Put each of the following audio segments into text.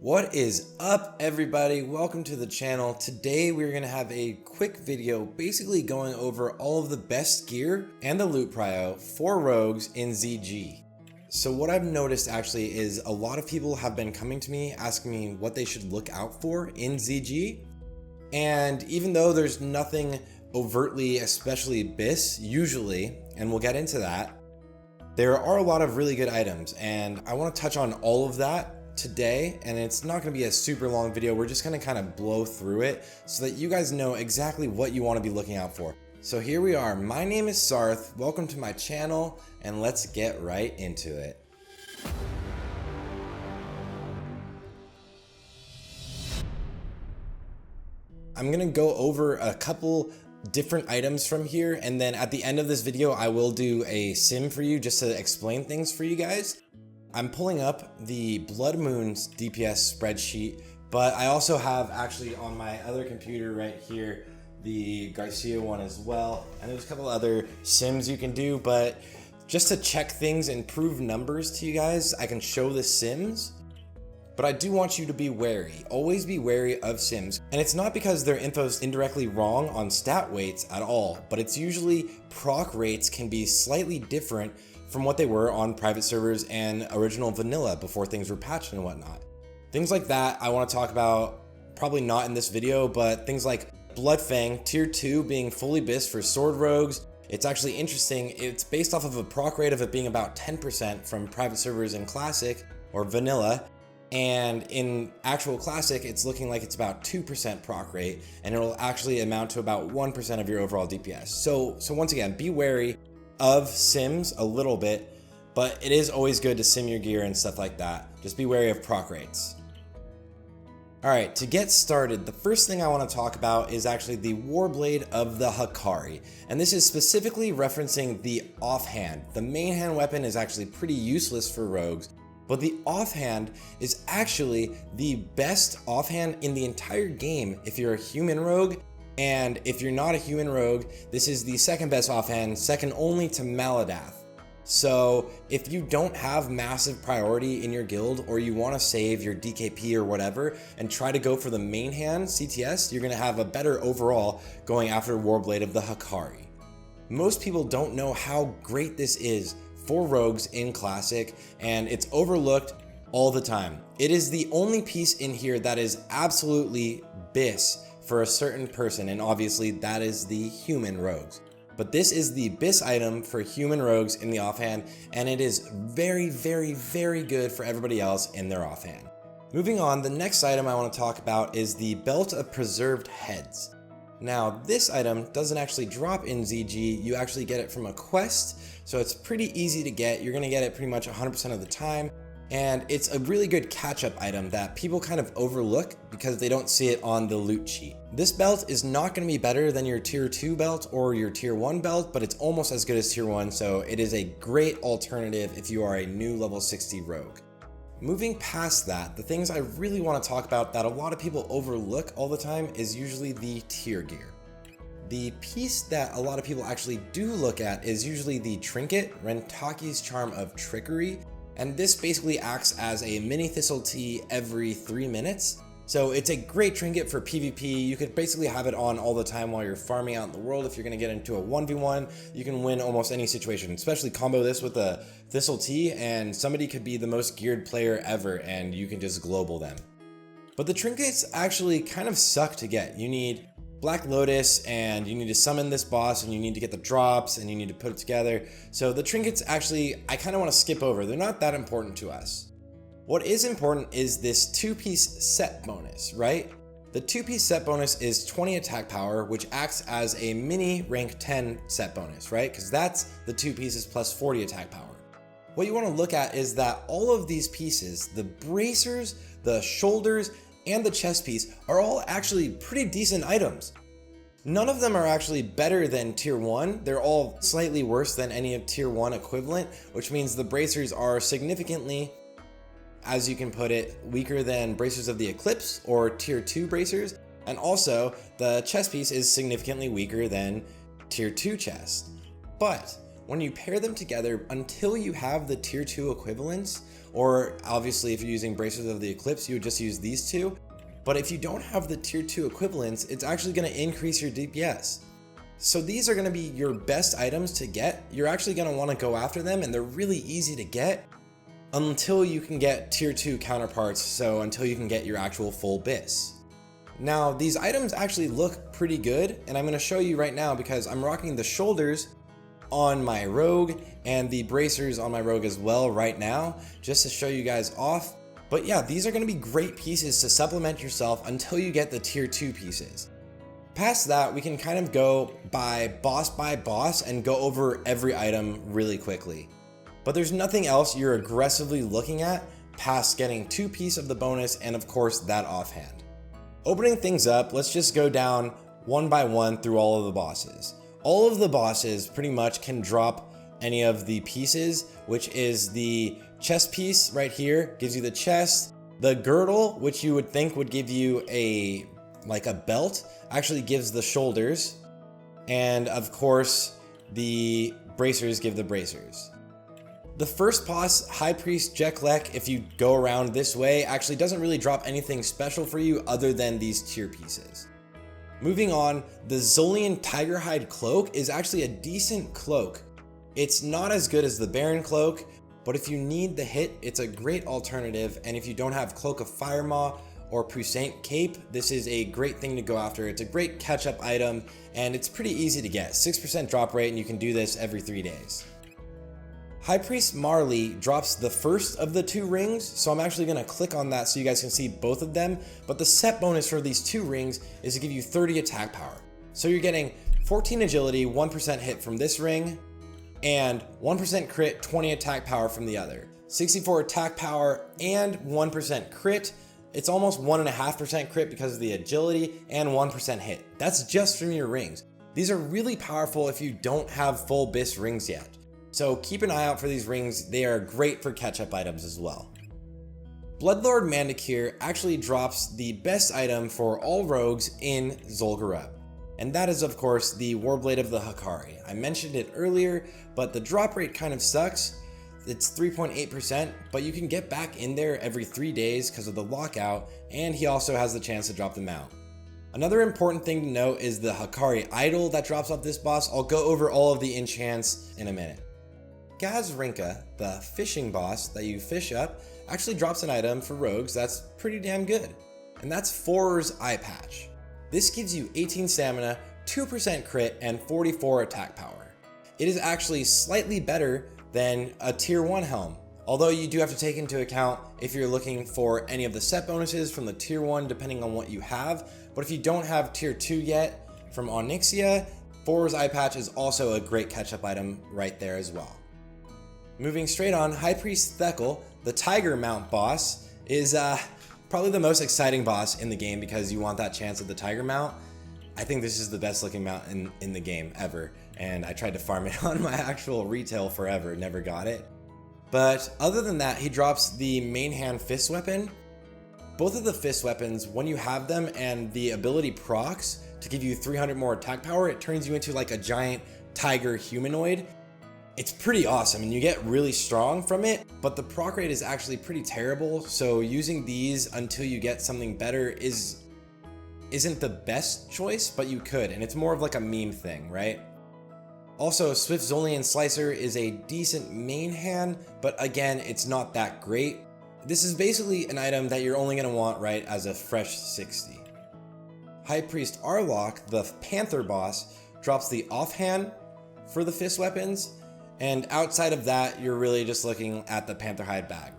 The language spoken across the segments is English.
What is up, everybody? Welcome to the channel. Today we're going to have a quick video basically going over all of the best gear and the loot prio for rogues in ZG. So what I've noticed actually is a lot of people have been coming to me asking me what they should look out for in ZG. And even though there's nothing overtly especially BIS usually, and we'll get into that, there are a lot of really good items, and I want to touch on all of that today, and it's not going to be a super long video. We're just going to kind of blow through it so that you guys know exactly what you want to be looking out for. So here we are. My name is Sarth. Welcome to my channel, and let's get right into it. I'm going to go over a couple different items from here, and then at the end of this video I will do a sim for you just to explain things for you guys. I'm pulling up the Blood Moon's DPS spreadsheet, but I also have actually on my other computer right here the Garcia one as well, and there's a couple other sims you can do, but just to check things and prove numbers to you guys, I can show the sims. But I do want you to be wary. Always be wary of sims. And it's not because their info is indirectly wrong on stat weights at all, but it's usually proc rates can be slightly different from what they were on private servers and original vanilla before things were patched and whatnot. Things like that I want to talk about, probably not in this video, but things like Bloodfang tier 2 being fully BIS for sword rogues. It's actually interesting. It's based off of a proc rate of it being about 10% from private servers in classic or vanilla. And in actual classic, it's looking like it's about 2% proc rate, and it'll actually amount to about 1% of your overall DPS. So once again, be wary of sims a little bit, but it is always good to sim your gear and stuff like that. Just be wary of proc rates. Alright, to get started, the first thing I want to talk about is actually the Warblade of the Hakari. And this is specifically referencing the offhand. The main hand weapon is actually pretty useless for rogues, but the offhand is actually the best offhand in the entire game if you're a human rogue, and if you're not a human rogue, this is the second best offhand, second only to Maladath. So if you don't have massive priority in your guild, or you want to save your DKP or whatever and try to go for the main hand CTS, you're going to have a better overall going after Warblade of the Hakari. Most people don't know how great this is for rogues in classic, and it's overlooked all the time. It is the only piece in here that is absolutely BIS for a certain person, and obviously that is the human rogues. But this is the BIS item for human rogues in the offhand, and it is very, very, very good for everybody else in their offhand. Moving on, the next item I want to talk about is the Belt of Preserved Heads. Now, this item doesn't actually drop in ZG, you actually get it from a quest, so it's pretty easy to get. You're going to get it pretty much 100% of the time, and it's a really good catch-up item that people kind of overlook because they don't see it on the loot sheet. This belt is not going to be better than your tier 2 belt or your tier 1 belt, but it's almost as good as tier 1, so it is a great alternative if you are a new level 60 rogue. Moving past that, the things I really want to talk about that a lot of people overlook all the time is usually the tier gear. The piece that a lot of people actually do look at is usually the trinket, Rentaki's Charm of Trickery, and this basically acts as a mini Thistle Tea every 3 minutes. So it's a great trinket for PvP. You could basically have it on all the time while you're farming out in the world. If you're going to get into a 1v1, you can win almost any situation, especially combo this with a Thistle Tea, and somebody could be the most geared player ever and you can just global them. But the trinkets actually kind of suck to get. You need Black Lotus, and you need to summon this boss, and you need to get the drops, and you need to put it together. So the trinkets actually, I kind of want to skip over. They're not that important to us. What is important is this 2-piece set bonus, right? The 2-piece set bonus is 20 attack power, which acts as a mini rank 10 set bonus, right? Because that's the 2 pieces plus 40 attack power. What you want to look at is that all of these pieces, the bracers, the shoulders, and the chest piece are all actually pretty decent items. None of them are actually better than tier 1. They're all slightly worse than any of tier 1 equivalent, which means the bracers are significantly, as you can put it, weaker than bracers of the Eclipse or tier 2 bracers. And also the chest piece is significantly weaker than tier 2 chest. But when you pair them together, until you have the tier 2 equivalents, or obviously if you're using Bracers of the Eclipse, you would just use these two. But if you don't have the tier 2 equivalents, it's actually going to increase your DPS. So these are going to be your best items to get. You're actually going to want to go after them, and they're really easy to get until you can get tier 2 counterparts, so until you can get your actual full BIS. Now, these items actually look pretty good, and I'm going to show you right now because I'm rocking the shoulders on my rogue and the bracers on my rogue as well right now, just to show you guys off. But yeah, these are going to be great pieces to supplement yourself until you get the tier 2 pieces. Past that, we can kind of go by boss and go over every item really quickly. But there's nothing else you're aggressively looking at past getting 2 piece of the bonus and of course that offhand. Opening things up, let's just go down one by one through all of the bosses. All of the bosses pretty much can drop any of the pieces, which is the chest piece right here, gives you the chest. The girdle, which you would think would give you like a belt, actually gives the shoulders. And of course, the bracers give the bracers. The first boss, High Priest Jeklek, if you go around this way, actually doesn't really drop anything special for you other than these tier pieces. Moving on, the Zul'Gurub Tigerhide Cloak is actually a decent cloak. It's not as good as the Baron Cloak, but if you need the hit, it's a great alternative, and if you don't have Cloak of Firemaw or Puissant Cape, this is a great thing to go after. It's a great catch-up item, and it's pretty easy to get. 6% drop rate, and you can do this every 3 days. High Priest Marley drops the first of the 2 rings, so I'm actually going to click on that so you guys can see both of them, but the set bonus for these 2 rings is to give you 30 attack power. So you're getting 14 agility, 1% hit from this ring, and 1% crit, 20 attack power from the other. 64 attack power and 1% crit. It's almost 1.5% crit because of the agility and 1% hit. That's just from your rings. These are really powerful if you don't have full BIS rings yet. So keep an eye out for these rings. They are great for catch-up items as well. Bloodlord Mandakir actually drops the best item for all rogues in Zul'Gurub. And that is of course the Warblade of the Hakari. I mentioned it earlier, but the drop rate kind of sucks. It's 3.8%, but you can get back in there every 3 days because of the lockout, and he also has the chance to drop them out. Another important thing to note is the Hakari Idol that drops off this boss. I'll go over all of the enchants in a minute. Gazrinka, the fishing boss that you fish up, actually drops an item for rogues that's pretty damn good, and that's Thurs Eye Patch. This gives you 18 stamina, 2% crit, and 44 attack power. It is actually slightly better than a tier 1 helm, although you do have to take into account if you're looking for any of the set bonuses from the tier 1 depending on what you have, but if you don't have tier 2 yet from Onyxia, Thurs Eye Patch is also a great catch-up item right there as well. Moving straight on, High Priest Thekkel, the Tiger Mount boss, is probably the most exciting boss in the game because you want that chance at the Tiger Mount. I think this is the best looking mount in the game ever, and I tried to farm it on my actual retail forever, never got it. But other than that, he drops the main hand fist weapon. Both of the fist weapons, when you have them and the ability procs to give you 300 more attack power, it turns you into like a giant tiger humanoid. It's pretty awesome and you get really strong from it, but the proc rate is actually pretty terrible, so using these until you get something better isn't the best choice, but you could, and it's more of like a meme thing, right? Also, Swift Zolian Slicer is a decent main hand, but again, it's not that great. This is basically an item that you're only going to want right as a fresh 60. High Priest Arlok, the Panther boss, drops the offhand for the fist weapons, and outside of that, you're really just looking at the Panther Hide bag.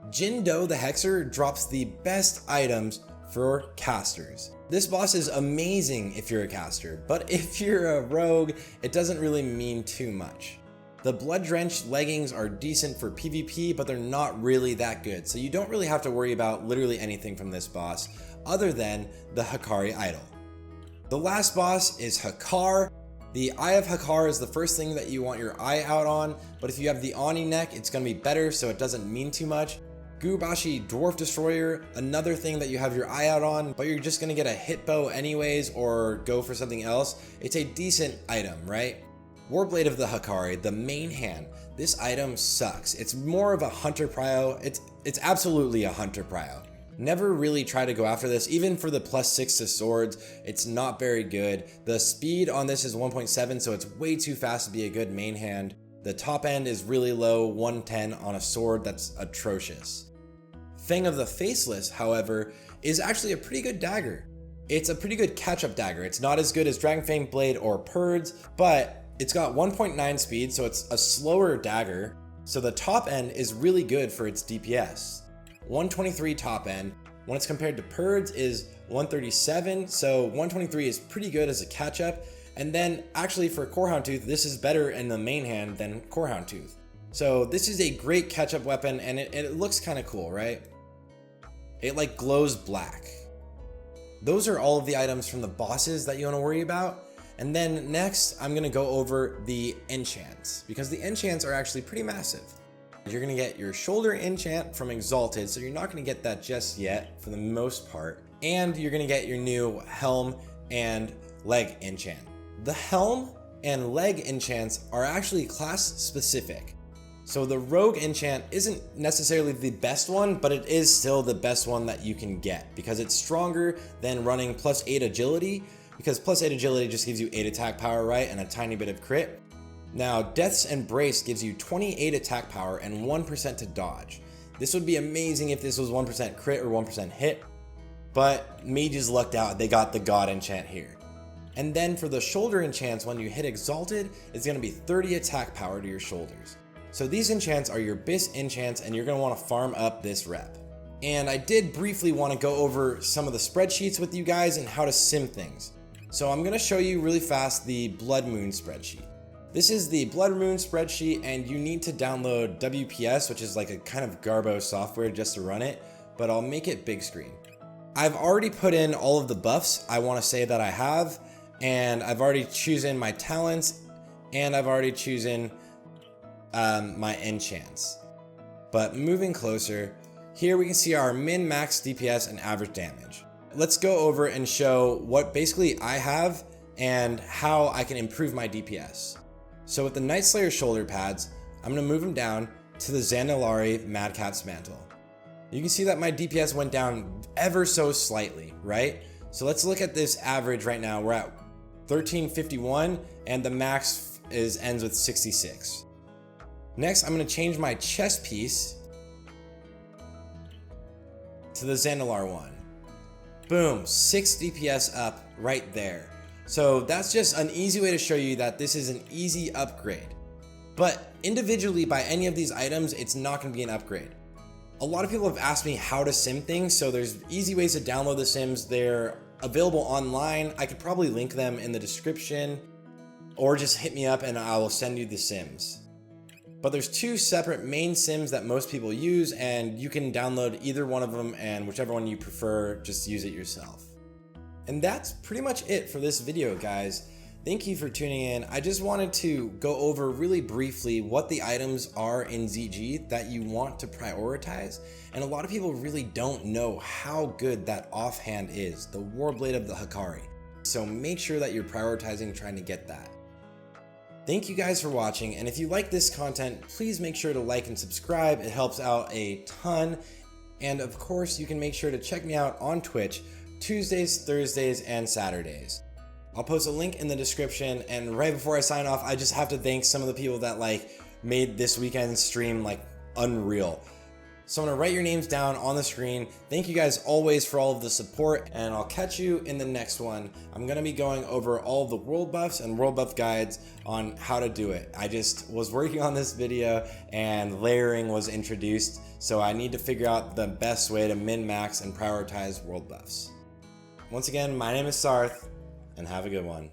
Jindo the Hexer drops the best items for casters. This boss is amazing if you're a caster, but if you're a rogue, it doesn't really mean too much. The Blood Drenched leggings are decent for PvP, but they're not really that good, so you don't really have to worry about literally anything from this boss, other than the Hakari Idol. The last boss is Hakar. The Eye of Hakar is the first thing that you want your eye out on, but if you have the Ani neck, it's going to be better, so it doesn't mean too much. Gurubashi Dwarf Destroyer, another thing that you have your eye out on, but you're just going to get a hit bow anyways or go for something else. It's a decent item, right? Warblade of the Hikari, the main hand. This item sucks. It's more of a hunter prio. It's absolutely a hunter prio. Never really try to go after this. Even for the +6 to swords, it's not very good. The speed on this is 1.7, so it's way too fast to be a good main hand. The top end is really low, 110 on a sword. That's atrocious. Fang of the Faceless, however, is actually a pretty good dagger. It's a pretty good catch-up dagger. It's not as good as Dragonfang Blade or Purds, but it's got 1.9 speed, so it's a slower dagger. So the top end is really good for its DPS. 123 top end, when it's compared to Purds, is 137, so 123 is pretty good as a catch-up. And then actually for Core Houndtooth, this is better in the main hand than Core Houndtooth. So this is a great catch-up weapon, and it looks kind of cool, right? It like glows black. Those are all of the items from the bosses that you want to worry about. And then next, I'm going to go over the enchants, because the enchants are actually pretty massive. You're going to get your shoulder enchant from Exalted, so you're not going to get that just yet for the most part. And you're going to get your new helm and leg enchant. The helm and leg enchants are actually class specific. So the rogue enchant isn't necessarily the best one, but it is still the best one that you can get because it's stronger than running +8 agility, because +8 agility just gives you 8 attack power, right? And a tiny bit of crit. Now, Death's Embrace gives you 28 attack power and 1% to dodge. This would be amazing if this was 1% crit or 1% hit, but mages lucked out. They got the God enchant here. And then for the shoulder enchants, when you hit Exalted, it's going to be 30 attack power to your shoulders. So these enchants are your best enchants, and you're going to want to farm up this rep. And I did briefly want to go over some of the spreadsheets with you guys and how to sim things. So I'm going to show you really fast the Blood Moon spreadsheet. This is the Blood Moon spreadsheet, and you need to download WPS, which is like a kind of garbo software just to run it, but I'll make it big screen. I've already put in all of the buffs I want to say that I have, and I've already chosen my talents, and I've already chosen my enchants. But moving closer, here we can see our min, max DPS and average damage. Let's go over and show what basically I have and how I can improve my DPS. So with the Night Slayer shoulder pads, I'm going to move them down to the Zandalari Madcap's Mantle. You can see that my DPS went down ever so slightly, right? So let's look at this average right now. We're at 1351 and the max ends with 66. Next, I'm going to change my chest piece to the Zandalar one. Boom, 6 DPS up right there. So that's just an easy way to show you that this is an easy upgrade. But individually by any of these items, it's not going to be an upgrade. A lot of people have asked me how to sim things, so there's easy ways to download the sims. They're available online. I could probably link them in the description, or just hit me up and I will send you the sims. But there's 2 separate main sims that most people use, and you can download either one of them, and whichever one you prefer, just use it yourself. And that's pretty much it for this video, guys. Thank you for tuning in. I just wanted to go over really briefly what the items are in ZG that you want to prioritize. And a lot of people really don't know how good that offhand is, the Warblade of the Hikari. So make sure that you're prioritizing trying to get that. Thank you guys for watching, and if you like this content, please make sure to like and subscribe. It helps out a ton. And of course, you can make sure to check me out on Twitch Tuesdays, Thursdays, and Saturdays. I'll post a link in the description, and right before I sign off, I just have to thank some of the people that made this weekend's stream unreal. So I'm gonna write your names down on the screen. Thank you guys always for all of the support, and I'll catch you in the next one. I'm gonna be going over all of the world buffs and world buff guides on how to do it. I just was working on this video and layering was introduced, so I need to figure out the best way to min-max and prioritize world buffs. Once again, my name is Sarth, and have a good one.